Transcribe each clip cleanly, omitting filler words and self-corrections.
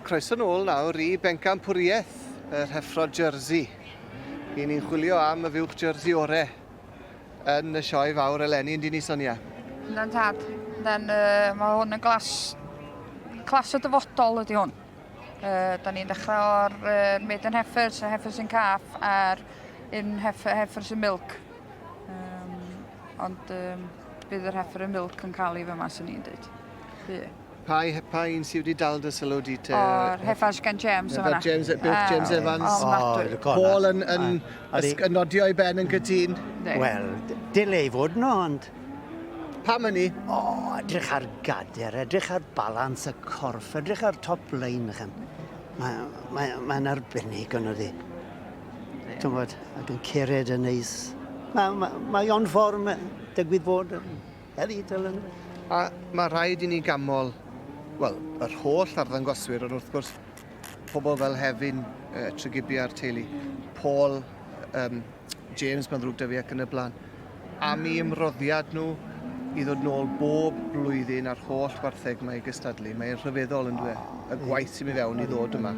croeso nôl nawr I Pencampwriaeth, yr heffro Jersey. I ni'n chwilio am y fiwch Jersey orau yn y sioe fawr eleni, ynddi ni Sonia? Yndyn tad. Mae hwn yn glas o dyfodol ydy hwn. Da ni'n dechrau o'r maiden heifers, y heifers yn caff, a'r un heifers yn milk. Ond bydd yr heifer yn milk yn cael ei fyma, sy'n ni'n dweud. Pa un sydd wedi dal dy sylw di te? O'r heifers gan James yma. James Evans. Paul yn nodio I ben yn gytun. Wel, dyle I fod no, ond... Pam yn ni? Edrych ar gader, edrych ar balans y corff, edrych ar top line ychan. Mae'n arbennig yn ydi. Dwi'n bod, ac yn cered yn neis. Mae o'n ffordd dygwydd fod yn heri dylen. A mae rhaid I ni gamol, wel, yr holl arddangoswyr, ond wrth gwrs pobl fel Hefin, Tregibi a'r teulu, Paul, James mae'n ddrwg dy fi ac yn y blaen. Am I ymroddiad nhw I ddod nôl bob blwyddyn a'r holl gwartheg mae I gystadlu. Mae'n rhyfeddol yn dweud. Y gwaith sy'n mynd fewn I ddod yma.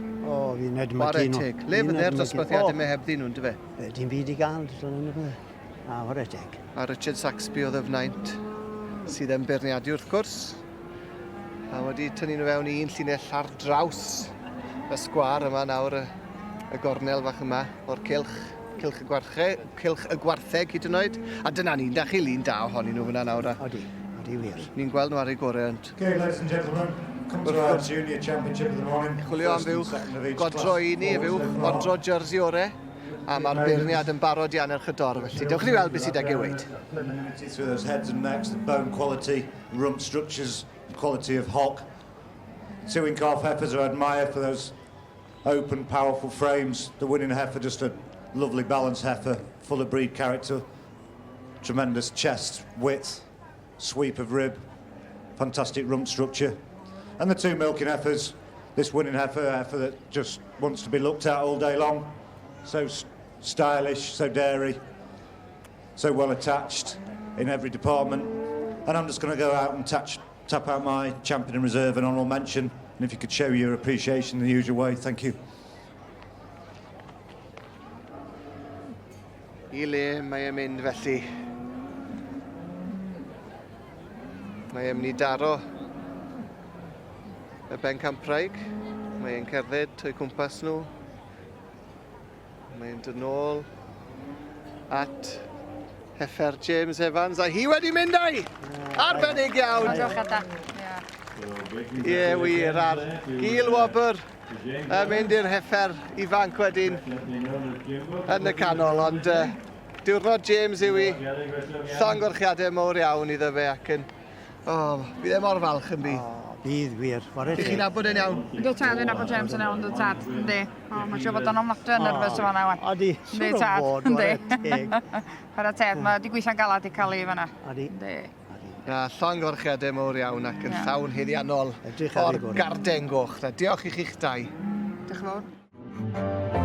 Fi'n edmygu nhw. Le fydde'r dosbarthiadau me hebddi nhw'n dy fe? Di'n byd I gael, dylen nhw. Wara teg. A Richard Saxby oedd y fnaint sydd yn beirniadu wrth gwrs. A wedi tynnu nhw fewn I un llinell ar draws y sgwar yma nawr y gornel fach yma o'r cylch y gwartheg hyd yn oed. A dyna ni'n dachu lun da ohonyn nhw fyna nawr. Odi wir. Ni'n gweld nhw ar ei gorau. Okay, ladies and gentlemen, come to our junior championship of the morning. Chwilio am fiwch, godro I ni y fiwch, godro Jersey orau. A mae'r beirniad yn barod I aner chydor, felly dewch I weld beth sydd ag ei weid. Through those heads and necks, the bone quality, rump structures, quality of hock. Two in calf heifers I admire for those open, powerful frames. The winning heifer, just a lovely balanced heifer, full of breed character, tremendous chest width, sweep of rib, fantastic rump structure. And the two milking heifers, this winning heifer that just wants to be looked at all day long. So stylish, so dairy, so well attached in every department. And I'm just going to go out and tap out my champion in reserve and honourable mention. And if you could show your appreciation in the usual way, thank you. I le mae e'n mynd felly. Mae e'n mynd I daro y Pencampwriaeth. Mae e'n cerdded trwy cwmpas nhw. Mae'n dod nôl at heffer James Evans, a hi wedi mynd ai! Arbennig iawn! Ie, wir, ar gil wobr yn mynd i'r heffer ifanc wedyn yn y canol, ond diwrnod James yw I, llonggorchiadau mawr iawn iddo fe ac yn... fi ddim mor falch yn bi. Bydd wir, wara teg. Ydych chi'n nabod yn iawn? Ynddi tad, fi'n nabod James yn iawn, ynddi tad. Ynddi. Mae'n siŵr bod o'n ofnadwy yn nerfus yma nawan. Odi, siŵr o fod, wara teg. Wara teg, mae di gweithio'n galad I cael ei fyna. Odi. Na, llonggorchiadau mawr iawn ac yn llawn heddiannol o'r garden goch. Diolch I chi'ch dau. Diolch yn fawr.